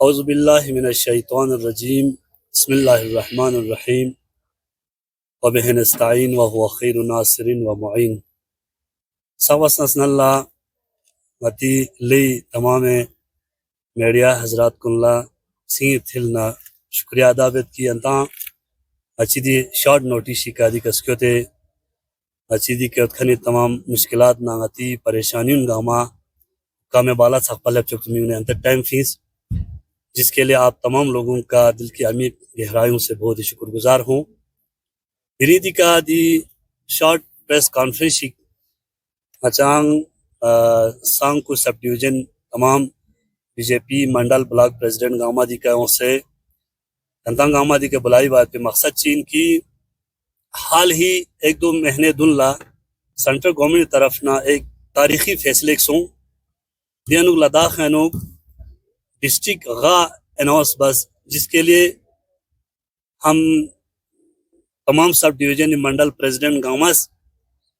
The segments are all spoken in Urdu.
اعوذ باللہ من الشیطان الرجیم بسم اللہ الرحمن الرحیم وبہ نستعین وهو خیر ناصر ومعین سواسنسن اللہ متی لی تمام میڈیا حضرات کنلا سین تھلنا شکریہ ادا بیت کی انتا اچھی دی شارٹ نوٹس شکایتی کسکیوتے اچھی دی کیوت کھنی تمام مشکلات ناغتی پریشانیوں گاما کام بالا سخپلب چکتمیونے انتر ٹائم فیس جس کے لیے آپ تمام لوگوں کا دل کی عمیق گہرائیوں سے بہت ہی شکر گزار ہوں۔ بریدی کا دی شارٹ پریس کانفرنس اچانگ سانگ کو سب ڈویژن تمام بی جے پی منڈل بلاک پریزیڈنٹ گاما دی کا سے تنتان گاما دی کے بلائی بات پہ مقصد چین کی حال ہی ایک دو مہینے دنلا سنٹرل گورنمنٹ طرف نہ ایک تاریخی فیصلے سوں دینوگ لداخ انوگ ڈسٹرکٹ غا اناؤنس بس جس کے لیے ہم تمام سب ڈویژن منڈل پریزیڈنٹ گامس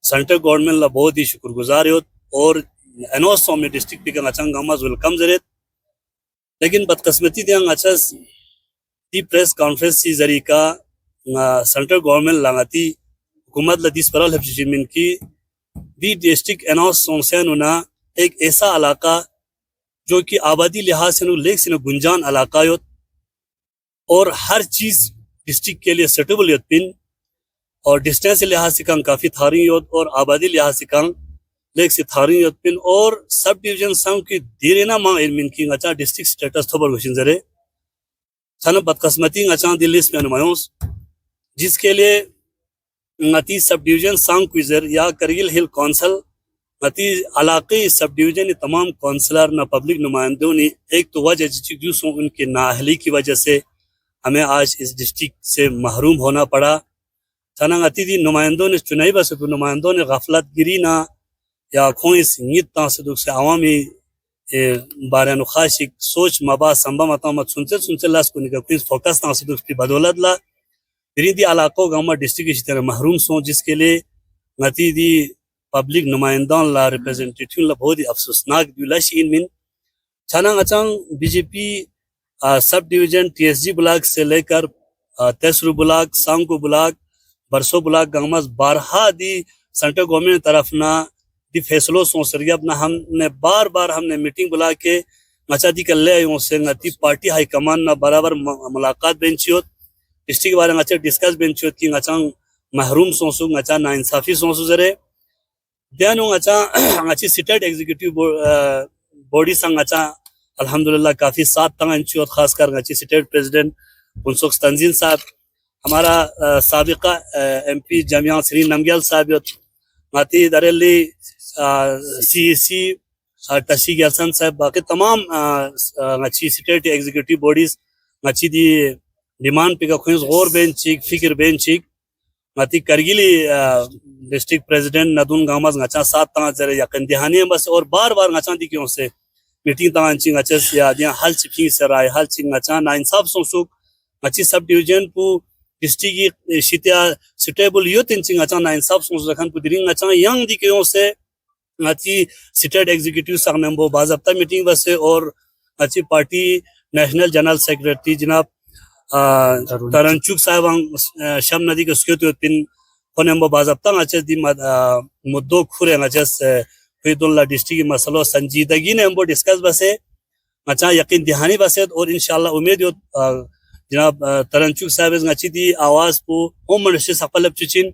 سینٹرل گورنمنٹ لا بہت ہی شکر گزار ہوت اور اناؤنس میں ڈسٹرکٹ پہ اچھا گامس ویلکم زرت لیکن بدقسمتی دیاں اچھا دی پریس کانفرنس سی ذریعہ کا سینٹرل گورنمنٹ لانگاتی حکومت لدیس پرال حفظ من کی دی ڈسٹرکٹ اناؤنس سونسین ہونا ایک ایسا علاقہ جو کہ آبادی لحاظ سے لیک سے گنجان علاقہ یوت اور ہر چیز ڈسٹرکٹ کے لیے سیٹیبل یوت پن اور ڈسٹینس لحاظ سے کم کافی تھاری یوت اور آبادی لحاظ سے کم لیک سے تھاری یوت پن اور سب ڈویژن سنگ کی دیرینا ماں علم کی اچھا ڈسٹرکٹ سٹیٹس تھوبر گوشن زرے چھانا بدقسمتی اچھا دی لسٹ میں نمائیوس جس کے لیے نتی سب ڈویژن سنگ کوئزر یا کرگل ہل کونسل نتی علاقے سب ڈویژن تمام کونسلر نہ پبلک نمائندوں نے ایک تو وجہ جسوں ان کے نااہلی کی وجہ سے ہمیں آج اس ڈسٹرکٹ سے محروم ہونا پڑا چھانا نتی دی نمائندوں نے چنائی بس نمائندوں نے غفلت گری نہ یا کھوئی سنگیت تاثدق سے عوامی بارے نخاشک سوچ مبا سمبا مطامت سنتے لاس کو نکا کوئی فوکس تاثدق کی بدولت لا دی علاقوں گاما ڈسٹرکٹ کی طرح محروم سوں جس کے لیے نتی دی پبلک نمائندان لا ریپرزنٹیٹیو لا بہت ہی افسوسناک دیولا شین من چھاننگ اچانگ B J P subdivision T S G block سے لے کر تیسرو بلاک سانگو بلاک برسو بلاک گامز بارہا دی سینٹرل گورنمنٹ طرف نہ دی فیصلوں سوں سریب نہ ہم نے بار بار ہم نے میٹنگ بلا کے مچا دی کر لے آئیوں سے نتی پارٹی ہائی کمان نہ برابر ملاقات بینچیوت ڈسٹرکٹ کے بارے میں اچھا ڈسکس بینچیوت کی اچانگ محروم سوں سو اچھا نا انصافی سوں سو زرے دیانوں اچھا اچھی سٹیٹ ایگزیکٹیو بوڈی سنگ اچھا الحمدللہ کافی ساتھ تنگ انچیوت خاص کر اچھی سٹیٹ پریزیڈنٹ منسوخ تنظیم صاحب ہمارا سابقہ ایم پی جامعہ سری نمگیل صاحب ماتی دریلی سی ٹشی گیلسن صاحب باقی تمام اچھی سٹیٹ ایگزیکٹیو بوڈیز اچھی دی ڈیمانڈ پہ کا خوش غور بین چیک فکر بین چیک ماتی کرگلی ڈسٹرکٹ پریزیڈنٹ ندون گامز گچا سات تاں زرے یقین دہانی بس اور بار بار گچا دی کیوں سے میٹنگ تاں چنگ اچھا یا دیاں حل چپی سے رائے حل چنگ اچھا نا انصاف سوں سوک اچھی سب ڈویژن پو ڈسٹرکٹ کی شتیا سٹیبل یوت چنگ اچھا نا انصاف سوں رکھن پو درنگ اچھا ینگ دی کیوں سے اچھی سٹیٹ ایگزیکٹیو سنگ نمبو باضابطہ میٹنگ بس اور اچھی پارٹی نیشنل جنرل سیکریٹری جناب ترنچوک صاحب شم ندی کے سکیوتی پن خونمبو باضابطہ اچھا دی مدو کھورے اچھا فید اللہ ڈسٹرکٹ کی مسئلہ سنجیدگی نے ہمبو ڈسکس بسے اچھا یقین دہانی بسے اور انشاءاللہ امید ہو جناب ترنچوک صاحب اچھی دی آواز پو ہوم منسٹری سپلب چچین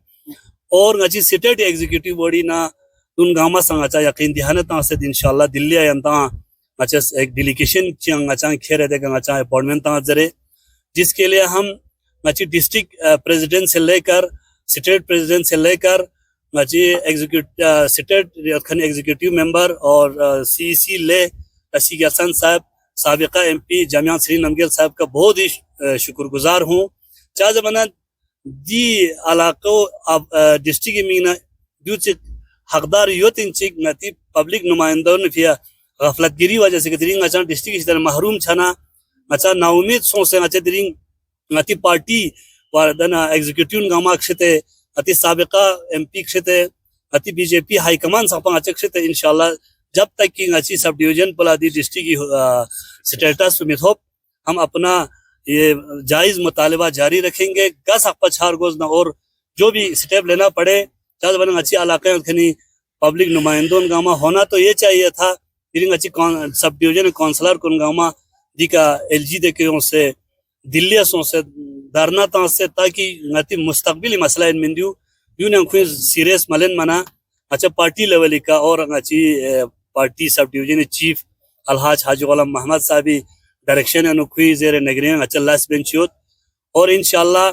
اور اچھی سٹیٹ ایگزیکٹیو بوڈی نا دون گاما سنگ اچھا یقین دہانت سے انشاءاللہ دلی آئینتا اچھا ایک ڈیلیگیشن چنگ اچھا کھیرے دے گا اچھا اپوائنٹمنٹ ذرے جس کے لیے ہم اچھی ڈسٹرکٹ پریزیڈنٹ سے لے کر سٹیٹ پریزیڈنٹ سے لے کر سٹیٹ ایگزیکٹیو ممبر اور سی سی لے ٹشی گیلسن صاحب سابقہ ایم پی جامعہ سری نمگیل صاحب کا بہت ہی شکر گزار ہوں چاہ زمانہ دی علاقوں ڈسٹرکٹ مینا جو حقدار یوت انچک نتی پبلک نمائندوں نے پھیا غفلت گیری وجہ سے درنگ اچھا ڈسٹرکٹ اس طرح محروم چھنا اچھا نا امید سوں سے اچھا درنگ نتی پارٹی واردنا ایگزیکٹیو گاما کشتے اتی سابقہ ایم پی کشتے اتی be J P high command سپا اچھا کشتے انشاءاللہ جب تک کہ اچھی سب ڈویژن پلا دی ڈسٹرکٹ کی سٹیٹس میں تھوپ ہم اپنا یہ جائز مطالبہ جاری رکھیں گے. گس حق پچھار گوزنا اور جو بھی اسٹیپ لینا پڑے چاہتے بنیں اچھی علاقے کھنی پبلک نمائندوں گاما ہونا تو یہ چاہیے تھا. اچھی سب ڈویژن کونسلر کن گاما دی کا ایل جی دے کے سے دلی سے دارنا تا سے تاکہ مستقبلی مسئلہ ان من دیو نے کوئی سیریس ملن منا اچھا پارٹی لیول کا اور اچھی پارٹی سب ڈویژن چیف الحاج حاجی غلام محمد صاحبی ڈائریکشن انوکھوی زیر نگرین اچھا لاس بینچیوت اور انشاءاللہ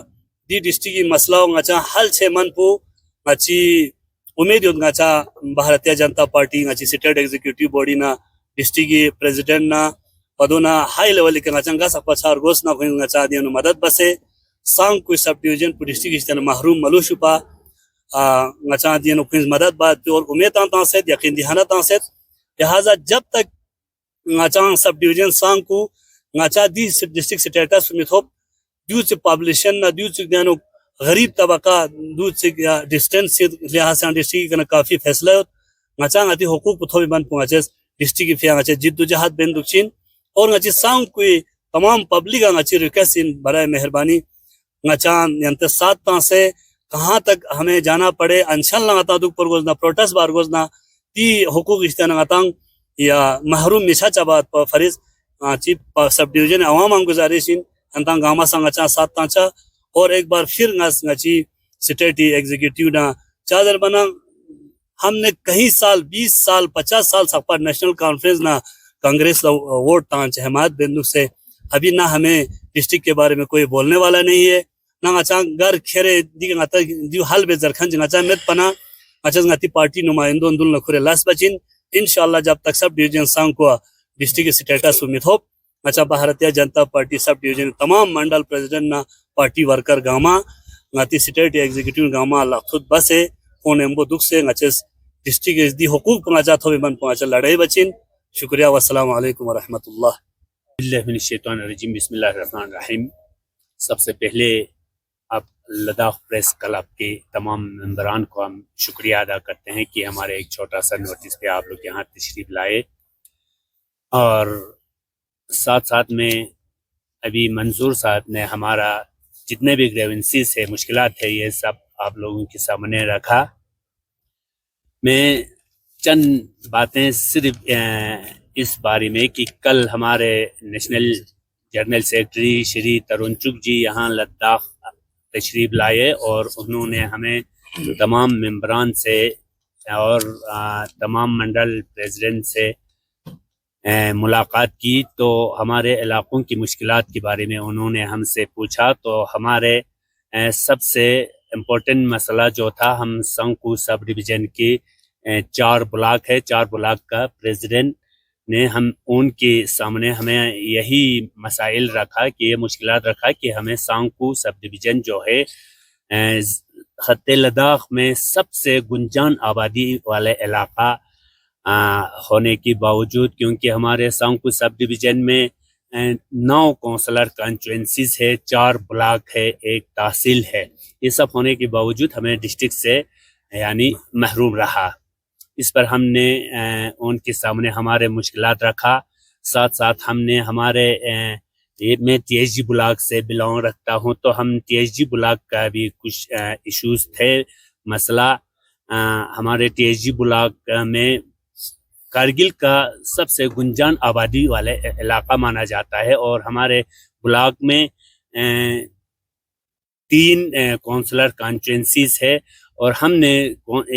دی ڈسٹرکٹ کی مسئلہ اچھا حل چھے من پو اچھی امید یوت اچھا بھارتیہ جنتا پارٹی اچھی اسٹیٹ ایگزیکٹیو باڈی نا ڈسٹرکٹ کی پریزیڈنٹ نا پدونا ہائی لیول کے اچھا گس پچھار گوس نہ کوئی اچھا دی مدد بسے سانگ کوئی سب ڈویژن پو ڈسٹرکٹ کی محروم ملو شپا اچھا دی کوئی مدد بات اور امید تا سے یقین دہانہ تا سے لہذا جب تک اچھا سب ڈویژن سانگ کو اچھا دی ڈسٹرکٹ سٹیٹس میتھوپ دیو سے پابلیشن نہ دیو سے دیانو غریب طبقہ دودھ سے ڈسٹینس سے لحاظ سے ڈسٹرکٹ کا کافی فیصلہ ہے اچھا آتی حقوق پتھوی بند پہنچے ڈسٹرکٹ کی فیا اچھا جد و جہاد بین دکچین اور اچھی سانگ کوئی تمام پبلک اچھی ریکویسٹ برائے مہربانی اچھا ینت ساتھ تا سے کہاں تک ہمیں جانا پڑے انشاء اللہ آتا دکھ پر گوزنا پروٹیسٹ بار گوزنا تی حقوق اشتیان آتاں یا محروم نشا چابات پر فریض چیف سب ڈویژن عوام گزارشین انتاں گاما سانگ اچھا ساتھ تانچا اور ایک بار پھر نچی اسٹیٹ ایگزیکٹیو نا چادر بنا ہم نے کئی سال 20 سال 50 سال سپا نیشنل کانفرنس نہ کانگریس ووٹ تانچ حمایت بندوق سے ابھی نہ ہمیں ڈسٹرکٹ کے بارے میں کوئی بولنے والا نہیں ہے نہ اچھا گھر کھیرے دیو حل بے زرخن جنگا مت پنا اچھا گاتی پارٹی نمائندوں دل نکھورے لاس بچین انشاءاللہ جب تک سب ڈویژن سانگ کو ڈسٹرکٹ سٹیٹس امید ہو اچھا بھارتیہ جنتا پارٹی سب ڈویژن تمام منڈل پریزیڈنٹ نا پارٹی ورکر گاما گاتی اسٹیٹ ایگزیکٹیو گاما خود بس ہے فون امبو دکھ سے نچس ڈسٹرکٹ دی حقوق پہنچا تھو بن پہنچا لڑائی بچین. شکریہ والسلام علیکم ورحمۃ اللہ. اللہ من الشیطان الرجیم بسم اللہ الرحمن الرحیم. سب سے پہلے آپ لداخ پریس کلب کے تمام ممبران کو ہم شکریہ ادا کرتے ہیں کہ ہمارے ایک چھوٹا سا نوٹس پہ آپ لوگ یہاں تشریف لائے اور ساتھ ساتھ میں ابھی منظور صاحب نے ہمارا جتنے بھی گریونسیز ہے مشکلات ہے یہ سب آپ لوگوں کے سامنے رکھا. میں چند باتیں صرف اس بارے میں کہ کل ہمارے نیشنل جنرل سیکرٹری شری ترون چک جی یہاں لداخ تشریف لائے اور انہوں نے ہمیں تمام ممبران سے اور تمام منڈل پریزیڈنٹ سے ملاقات کی تو ہمارے علاقوں کی مشکلات کے بارے میں انہوں نے ہم سے پوچھا. تو ہمارے سب سے امپورٹنٹ مسئلہ جو تھا ہم سنگکو سب ڈویژن کی 4 بلاک ہے 4 بلاک کا پریزیڈنٹ نے ہم ان کے سامنے ہمیں یہی مسائل رکھا کہ یہ مشکلات رکھا کہ ہمیں سانگکو سب ڈویژن جو ہے خط لداخ میں سب سے گنجان آبادی والے علاقہ ہونے کے باوجود کیونکہ ہمارے سانگکو سب ڈویژن میں 9 کونسلر کانسٹیچوئنسیز ہے 4 بلاک ہے 1 تحصیل ہے. یہ سب ہونے کے باوجود ہمیں ڈسٹرکٹ سے یعنی محروم رہا. اس پر ہم نے ان کے سامنے ہمارے مشکلات رکھا. ساتھ ساتھ ہم نے ہمارے میں ٹی ایچ جی بلاک سے بلانگ رکھتا ہوں تو ہم ٹی ایچ جی بلاک کا بھی کچھ ایشوز تھے. مسئلہ ہمارے ٹی ایچ جی بلاک میں کارگل کا سب سے گنجان آبادی والے علاقہ مانا جاتا ہے اور ہمارے بلاک میں 3 کونسلر کانسٹیچوئنسیز ہے اور ہم نے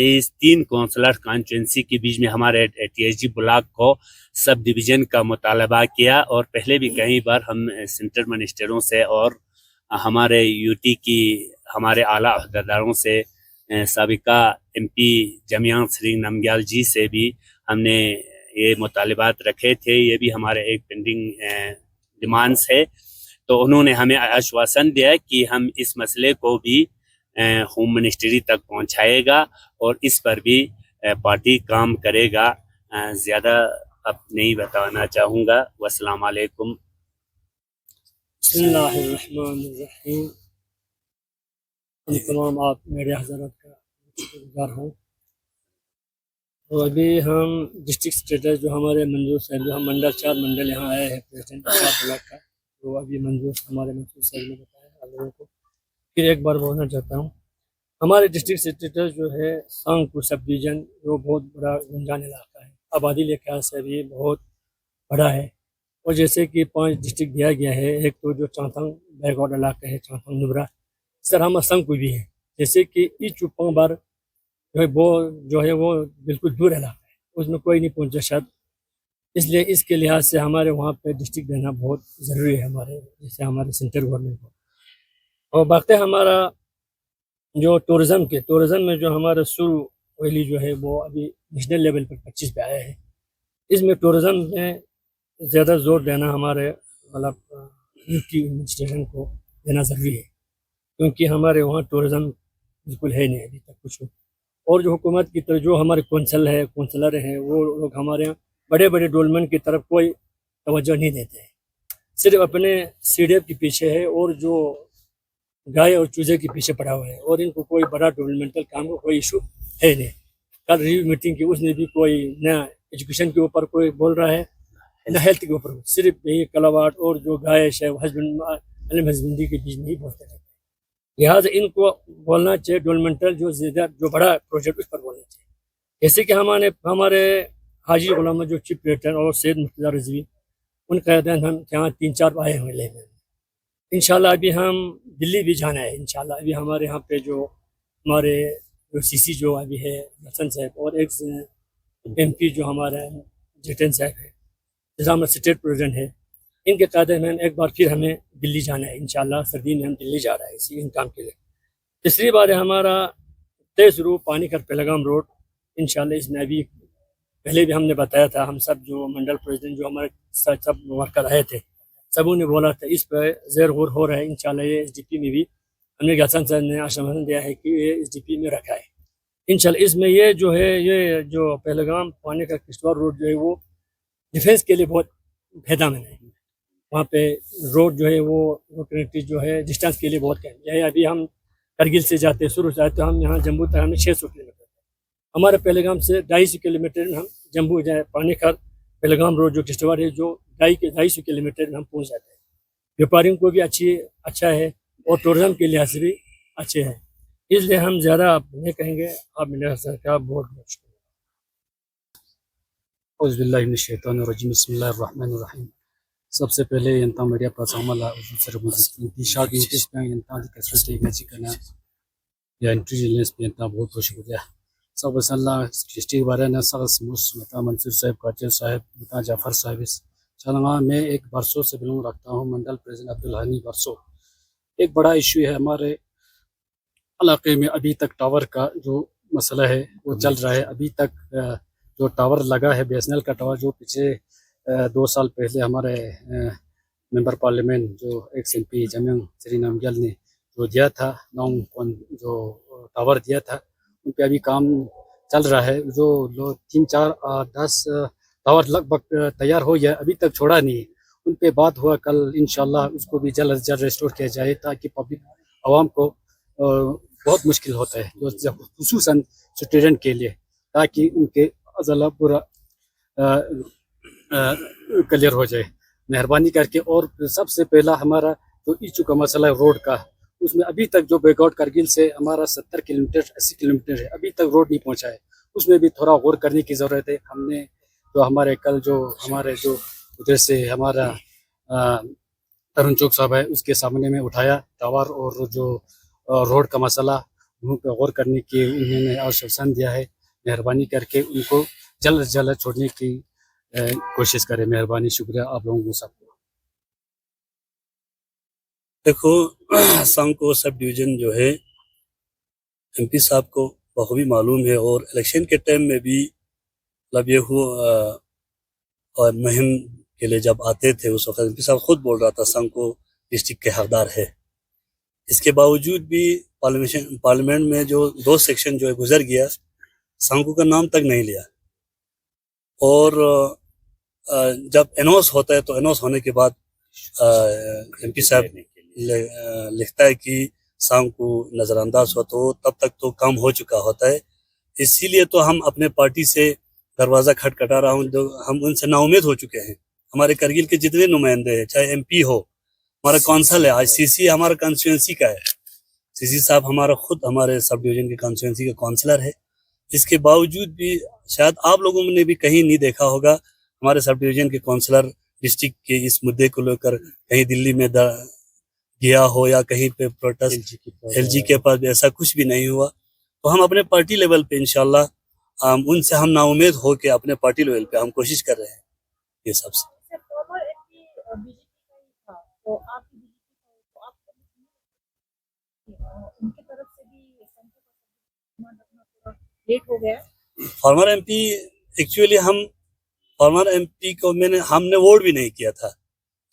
اس 3 کونسلر کانسٹیچوئنسی کے بیچ میں ہمارے ٹی ایچ جی بلاک کو سب ڈویژن کا مطالبہ کیا اور پہلے بھی کئی بار ہم سینٹرل منسٹروں سے اور ہمارے یو ٹی کی ہمارے اعلیٰ عہدیداروں سے سابقہ ایم پی جمیان سرنگ نمگیال جی سے بھی ہم نے یہ مطالبات رکھے تھے. یہ بھی ہمارے ایک پینڈنگ ڈیمانڈس ہے. تو انہوں نے ہمیں آشواسن دیا کہ ہم اس مسئلے کو بھی ہوم منسٹری تک پہنچائے گا اور اس پر بھی پارٹی کام کرے گا. زیادہ اب نہیں بتانا چاہوں گا. والسلام علیکم. بسم اللہ الرحمن الرحیم. تمام آپ میڈیا حضرات کا شکرگزار ہوں. تو ابھی ہم ڈسٹرکٹ اسٹیٹس جو ہمارے منظور صاحب جو ہم منڈل 4 منڈل یہاں آئے ہیں پریزیڈنٹ 4 بلاک کا جو ابھی منظور ہمارے منصور صاحب نے بتایا آپ لوگوں کو، پھر ایک بار بولنا چاہتا ہوں، ہمارے ڈسٹرکٹ سیکریٹری جو ہے سانگپور سب ڈویژن جو بہت بڑا گنجان علاقہ ہے، آبادی کے لحاظ سے بھی بہت بڑا ہے، اور جیسے کہ 5 ڈسٹرکٹ دیا گیا ہے، ایک تو جو چانتنگ بیک ورڈ علاقہ ہے، چانتنگ نبرا، اس طرح ہم سنگپور بھی ہے، جیسے کہ ای چوپنگ بار جو ہے وہ بالکل دور علاقہ ہے، اس میں کوئی نہیں پہنچا شاید، اس لیے اس کے لحاظ سے ہمارے وہاں پہ ڈسٹرکٹ دینا بہت ضروری ہے ہمارے، جیسے ہمارے سینٹرل گورنمنٹ کو۔ اور باقی ہمارا جو ٹورزم میں جو ہمارا سرو ویلی جو ہے وہ ابھی نیشنل لیول پر 25 پہ آیا ہے، اس میں ٹورزم میں زیادہ زور دینا ہمارے مطلب کی ایڈمنسٹریشن کو دینا ضروری ہے، کیونکہ ہمارے وہاں ٹورزم بالکل ہے نہیں ابھی تک کچھ، اور جو حکومت کی طرف جو ہمارے کونسلر ہیں وہ لوگ ہمارے یہاں بڑے بڑے ڈیولپمنٹ کی طرف کوئی توجہ نہیں دیتے ہیں، صرف اپنے سی ڈی ایف کے پیچھے ہے اور جو گائے اور چوزے کے پیچھے پڑا ہوا ہے، اور ان کو کوئی بڑا ڈیولپمنٹل کام کا کوئی ایشو ہے نہیں۔ کل ریویو میٹنگ کی اس نے بھی کوئی نہ ایجوکیشن کے اوپر کوئی بول رہا ہے نہ ہیلتھ کے اوپر، صرف یہی کلاواٹ اور جو گائے ہسبینڈری کے بیچ میں ہی بولتے رہتے ہیں، لہٰذا ان کو بولنا چاہیے ڈیولپمنٹل جو بڑا پروجیکٹ اس پر بولنا چاہیے، جیسے کہ ہمارے حاجی علامہ جو چیف ایڈیٹر اور سید مرتضیٰ رضوی، ان کا ہم یہاں 3-4 آئے ہوئے لے میں انشاءاللہ ابھی ہم دلی بھی جانا ہے انشاءاللہ، ابھی ہمارے یہاں پہ جو ہمارے سی سی جو ابھی ہے حسن صاحب، اور ایک ایم پی جو ہمارا جتن صاحب ہے، نظام اسٹیٹ پریزیڈنٹ ہے، ان کے قیادت میں ایک بار پھر ہمیں دلی جانا ہے انشاءاللہ، سردی میں ہم دلی جا رہا ہے اسی ان کام کے لیے۔ تیسری بار ہے ہمارا 23 رو پانی کا پہلگام روڈ، انشاءاللہ اس میں ابھی پہلے بھی ہم نے بتایا تھا، ہم سب جو منڈل پریزیڈنٹ جو ہمارے سب ورکر آئے تھے سبوں نے بولا تھا اس پہ زیر غور ہو رہا ہے، انشاءاللہ یہ ایس ڈی پی میں بھی ہم نے حسن صاحب نے آشواسن دیا ہے کہ یہ ایس ڈی پی میں رکھا ہے انشاءاللہ۔ اس میں یہ جو پہلگام پانی کا کشتواڑ روڈ جو ہے وہ ڈیفینس کے لیے بہت فائدہ مند ہے، وہاں پہ روڈ جو ہے وہ کنیکٹی جو ہے ڈسٹینس کے لیے بہت کم ہے، ابھی ہم کرگل سے جاتے شروع سے آتے ہم یہاں جموں تک ہمیں 600 کلومیٹر، ہمارے پہلگام سے 250 کلومیٹر میں ہم جموں جائیں، پانی کا پہلگام روڈ جو کشتواڑ ہے جو 250 کلومیٹر میں ہم پہنچ جاتے ہیں، ویپاریوں کو بھی اچھا ہے اور ٹورزم کے لحاظ سے بھی اچھے ہیں، اس لیے ہم زیادہ آپ نہیں کہیں گے، آپ میرے کا بہت بہت شکریہ۔ اعوذ باللہ من الشیطان الرجیم، بسم اللہ الرحمن الرحیم۔ سب سے پہلے ینتا میڈیا پرساملا شاگی پہ ینتا دی کسرتے گچی کنا یا انٹیلیجنس پہ ینتا بہت بہت شکریہ۔ سب اللہ ڈسٹرکٹ بارے نا سغس مس متا منصور صاحب، کاچر صاحب، متا جعفر صاحب، چلنگا میں ایک برسوں سے بلونگ رکھتا ہوں، منڈل پریزیڈنٹ عبدالحنی برسوں۔ ایک بڑا ایشو ہے ہمارے علاقے میں، ابھی تک ٹاور کا جو مسئلہ ہے وہ چل رہا ہے، ابھی تک جو ٹاور لگا ہے بی ایس این ایل کا ٹاور جو پچھلے 2 سال پہلے ہمارے ممبر پارلیمنٹ جو ایکس ایم پی جمیع سری نامگیل نے جو دیا تھا، جو ٹاور دیا تھا ان پہ ابھی کام چل رہا ہے، جو 3-4-10 ٹاور لگ بھگ تیار ہو گیا، ابھی تک چھوڑا نہیں ہے، ان پہ بات ہوا کل، انشاءاللہ اس کو بھی جلد از جلد ریسٹور کیا جائے، تاکہ پبلک عوام کو بہت مشکل ہوتا ہے خصوصاً اسٹوڈنٹ کے لیے، تاکہ ان کے عضلہ پورا کلیئر ہو جائے مہربانی کر کے۔ اور سب سے پہلا ہمارا جو ایشو کا مسئلہ ہے روڈ کا، اس میں ابھی تک جو بیک آؤٹ کرگل سے ہمارا 70 کلومیٹر 80 کلومیٹر ہے، ابھی تک روڈ نہیں پہنچا ہے، اس میں بھی تھوڑا غور کرنے کی ضرورت ہے۔ ہم نے جو ہمارے کل جو ہمارے جو ادھر سے ہمارا ترن چوک صاحب ہے اس کے سامنے میں اٹھایا ٹاور اور جو روڈ کا مسئلہ، ان پہ غور کرنے کی انہوں نے آشواسن دیا ہے، مہربانی کر کے ان کو جلد از جلد چھوڑنے کی کوشش کریں، مہربانی، شکریہ آپ لوگوں کو سب کو۔ دیکھو سانگپور سب ڈویژن جو ہے ایم پی صاحب کو بخوبی معلوم ہے، اور الیکشن کے ٹائم میں بھی مطلب یہ اور مہم کے لیے جب آتے تھے اس وقت ایم پی صاحب خود بول رہا تھا سانگپور ڈسٹرکٹ کے حقدار ہے، اس کے باوجود بھی پارلیمنٹ میں جو 2 سیکشن جو ہے گزر گیا، سانگپور کا نام تک نہیں لیا، اور جب اناؤنس ہوتا ہے تو اناؤنس ہونے کے بعد ایم پی صاحب لکھتا ہے کہ سانگپور نظر انداز ہو، تو تب تک تو کام ہو چکا ہوتا ہے، اسی لیے تو ہم اپنے پارٹی سے دروازہ کھٹکھٹا رہا ہوں، جو ہم ان سے نا امید ہو چکے ہیں، ہمارے کرگل کے جتنے نمائندے ہیں، چاہے ایم پی ہو ہمارا کونسل ہے آج سی سی ہمارا کانسٹیچوئنسی کا ہے. سی سی صاحب ہمارا خود ہمارے سب ڈویژن کے کانسٹیچوئنسی کا کونسلر ہے. اس کے باوجود بھی شاید آپ لوگوں نے بھی کہیں نہیں دیکھا ہوگا ہمارے سب ڈویژن کے کونسلر ڈسٹرکٹ کے اس مدعے کو لے کر کہیں دلی میں گیا ہو یا کہیں پہ پروٹیسٹ. ایل جی کے پاس بھی ایسا کچھ بھی نہیں ہوا. تو ہم اپنے پارٹی لیول پہ انشاءاللہ ان سے ہم نا امید ہو کے اپنے پارٹی لیول پہ ہم کوشش کر رہے ہیں. یہ سب سے فارمر ایم پی ایکچولی ہم فارمر ایم پی کو ہم نے ووٹ بھی نہیں کیا تھا.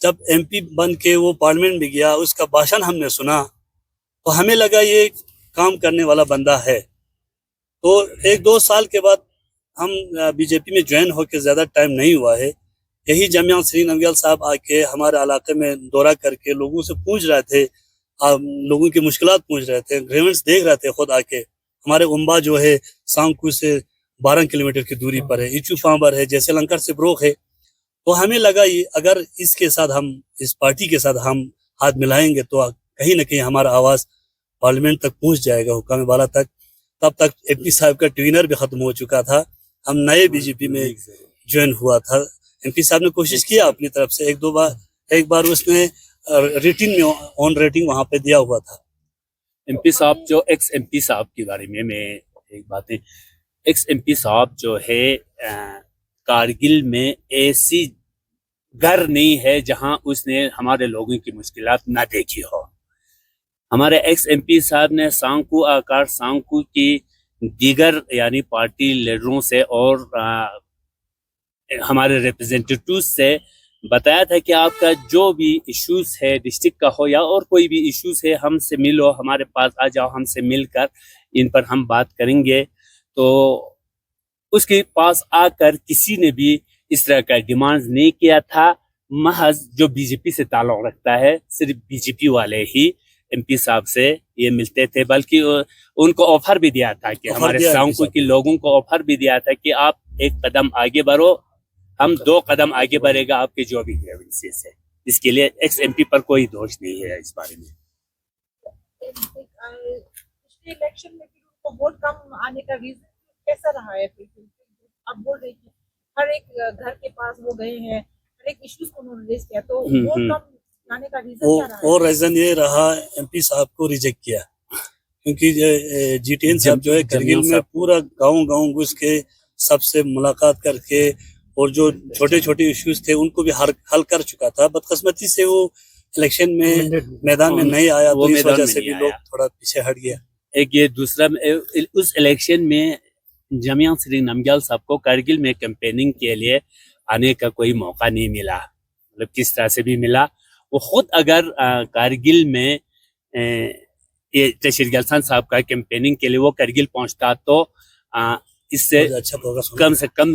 جب ایم پی بن کے وہ پارلیمنٹ میں گیا اس کا بھاشن ہم نے سنا تو ہمیں لگا یہ کام کرنے والا بندہ ہے. تو 1-2 سال کے بعد ہم بی جے پی میں جوائن ہو کے زیادہ ٹائم نہیں ہوا ہے. یہی جامعہ سری نمگیال صاحب آ کے ہمارے علاقے میں دورہ کر کے لوگوں سے پوچھ رہے تھے, لوگوں کی مشکلات پوچھ رہے تھے, گریونس دیکھ رہے تھے خود آ کے. ہمارے امبا جو ہے سانکو سے 12 کلومیٹر کی دوری پر ہے, ایچو فامبر ہے, جیسے لنکر سے بروک ہے. تو ہمیں لگا اگر اس کے ساتھ ہم اس پارٹی کے ساتھ ہم ہاتھ ملائیں گے تو کہیں نہ کہیں ہمارا آواز پارلیمنٹ تک پہنچ جائے گا, حکام بالا تک. تب تک ایم پی صاحب کا ٹوینر بھی ختم ہو چکا تھا, ہم نئے بی جے پی میں جوائن ہوا تھا. ایم پی صاحب نے کوشش کیا اپنی طرف سے ایک بار اس نے ریٹنگ میں آن ریٹنگ وہاں پہ دیا ہوا تھا. ایم پی صاحب جو ایکس ایم پی صاحب کے بارے میں ایک بات ہے. ایکس ایم پی صاحب جو ہے کارگل میں ایسی گھر نہیں ہے جہاں اس نے ہمارے لوگوں کی مشکلات نہ دیکھی ہو. ہمارے ایکس ایم پی صاحب نے سانکو آکار سانکو کی دیگر یعنی پارٹی لیڈروں سے اور ہمارے ریپرزینٹیٹیوز سے بتایا تھا کہ آپ کا جو بھی ایشوز ہے ڈسٹرکٹ کا ہو یا اور کوئی بھی ایشوز ہے ہم سے ملو, ہمارے پاس آ جاؤ, ہم سے مل کر ان پر ہم بات کریں گے. تو اس کے پاس آ کر کسی نے بھی اس طرح کا ڈیمانڈ نہیں کیا تھا. محض جو بی جے پی سے تعلق رکھتا ہے صرف بی جے پی والے ہی ایم پی صاحب سے یہ ملتے تھے, بلکہ ان کو آفر بھی دیا تھا کہ ہمارے سانکو کے لوگوں کو آفر بھی دیا تھا کہ آپ 1 قدم آگے بڑھو, ہم 2 قدم آگے بڑھے گا آپ کے جو بھی گریونسز ہے. اس کے لیے ایکس ایم پی پر کوئی دوش نہیں ہے اس بارے میں. الیکشن میں ووٹ کم آنے کا ریزن کیسا رہا ہے؟ اب بول رہے کہ ہر ایک گھر کے پاس وہ گئے ہیں, ہر ایک ایشوز کو انہوں نے ریز کیا, تو ووٹ کم آنے کا ریزن کیا رہا؟ اور ریزن یہ رہا ایم پی صاحب کو ریجیکٹ کیا, کیونکہ جی ٹی این صاحب جو ہے کرگل میں پورا گاؤں گھس کے سب سے ملاقات کر کے اور جو چھوٹے چھوٹے ایشوز تھے ان کو بھی حل کر چکا تھا. بدقسمتی سے وہ الیکشن میں میدان میں نہیں آیا, تو اس وجہ سے بھی لوگ تھوڑا پیچھے ہٹ گیا. ایک یہ دوسرا اس الیکشن میں جامعہ سری نمگیال صاحب کو کارگل میں کیمپیننگ کے لیے آنے کا کوئی موقع نہیں ملا, مطلب کس طرح سے بھی ملا. وہ خود اگر کارگل میں تشیر گلسان صاحب کا کیمپیننگ کے لیے وہ کارگل پہنچتا تو اس سے کم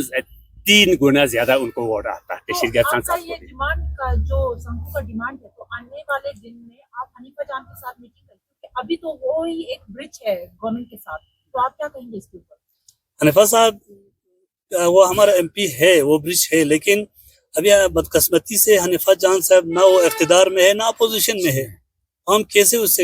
3 گنا زیادہ ان کو ووٹ آتا. تشیر گلسان صاحب کو یہ ڈیمانڈ کا جو سنکو کا ڈیمانڈ ہے, تو آنے والے دن میں آپ حنیفہ جان کے ساتھ میٹنگ کریں, کیونکہ ابھی تو وہی ایک برج ہے گورنمنٹ کے ساتھ, تو آپ کیا کہیں گے اس کے اوپر؟ حنیفہ صاحب وہ ہمارا ایم پی ہے, وہ برج ہے, لیکن ابھی بدقسمتی سے حنیفہ جان صاحب نہ وہ اقتدار میں ہے نہ اپوزیشن میں ہے, ہم کیسے اس سے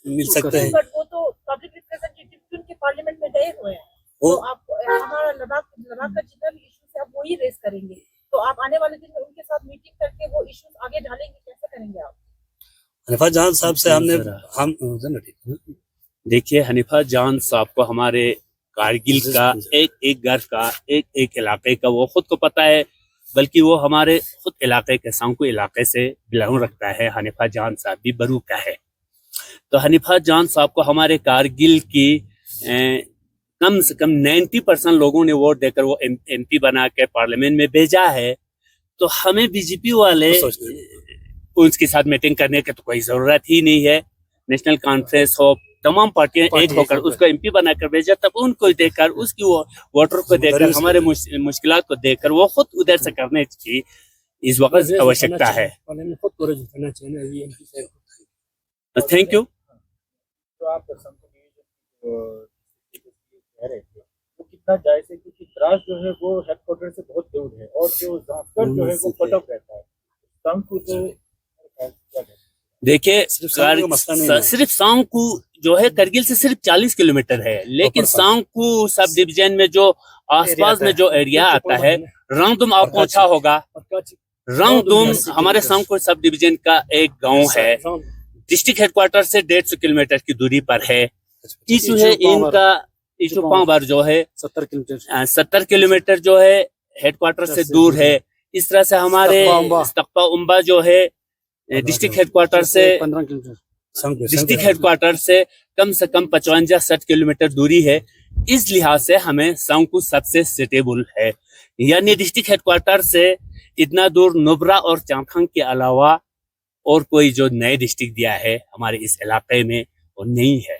مل سکتے ہیں؟ وہ تو پبلک ریپریزنٹیٹیو کے پارلیمنٹ میں گئے ہوئے ہیں, تو آپ ہمارا لداخ کا جتنا بھی ایشوز ہے آپ وہی ریز کریں گے, تو آپ آنے والے دن میں ان کے ساتھ میٹنگ کر کے وہ ایشوز آگے ڈالیں گے, کیسے کریں گے آپ؟ حنیفہ جان صاحب سے ہم نے دیکھیے حنیفہ جان صاحب کو ہمارے کارگل کا ایک گھر کا ایک علاقے کا وہ خود کو پتہ ہے, بلکہ وہ ہمارے خود علاقے کے سانکو علاقے سے بلانگ رکھتا ہے. حنیفہ جان صاحب بھی برو کا ہے, تو حنیفہ جان صاحب کو ہمارے کارگل کی کم سے کم 90% لوگوں نے ووٹ دے کر وہ ایم پی بنا کے پارلیمنٹ میں بھیجا ہے. تو ہمیں بی جے پی والے اس کے ساتھ میٹنگ کرنے کی تو کوئی ضرورت ہی نہیں ہے. نیشنل کانفرنس ہو, تمام پارٹیاں ایک ہو کر اس کو ایم پی بنا کر بھیجا, تب ان کو دیکھ کر اس کی ووٹر کو دیکھ کر ہمارے مشکلات کو دیکھ کر وہ خود ادھر سے کرنے کی اس وقت آوشکتا ہے. Thank you. کتنا جائز ہے, کیونکہ دراز جو ہے وہ ہیڈ کوارٹر سے بہت دور ہے اور جو زعفر جو ہے وہ کٹ آف رہتا ہے. دیکھیے صرف سانگ کا مسئلہ نہیں ہے۔ صرف سانکو جو ہے کرگل سے صرف 40 کلومیٹر ہے، لیکن سانکو سب ڈویژن میں جو آس پاس میں جو ایریا آتا ہے، رنگدم آپ پہنچا ہوگا، رنگدم ہمارے سانکو سب ڈویژن کا ایک گاؤں ہے، ڈسٹرکٹ ہیڈ کوارٹر سے 150 کلومیٹر کی دوری پر ہے۔ یہ جو ہے ان کا ایشو پانبر جو ہے 70 کلومیٹر جو ہے ہیڈ کوارٹر سے دور ہے۔ اس طرح سے ہمارے استقبا امبا جو ہے ڈسٹرکٹ ہیڈ کوارٹر سے ڈسٹرکٹ ہیڈ کوارٹر سے کم 55-60 کلومیٹر دوری ہے۔ اس لحاظ سے ہمیں سانکو سب سے سیٹیبل ہے، یعنی ڈسٹرکٹ ہیڈ کوارٹر سے اتنا دور نبرا اور چانگتھانگ کے علاوہ اور کوئی جو نئے ڈسٹرکٹ دیا ہے ہمارے اس علاقے میں وہ نہیں ہے۔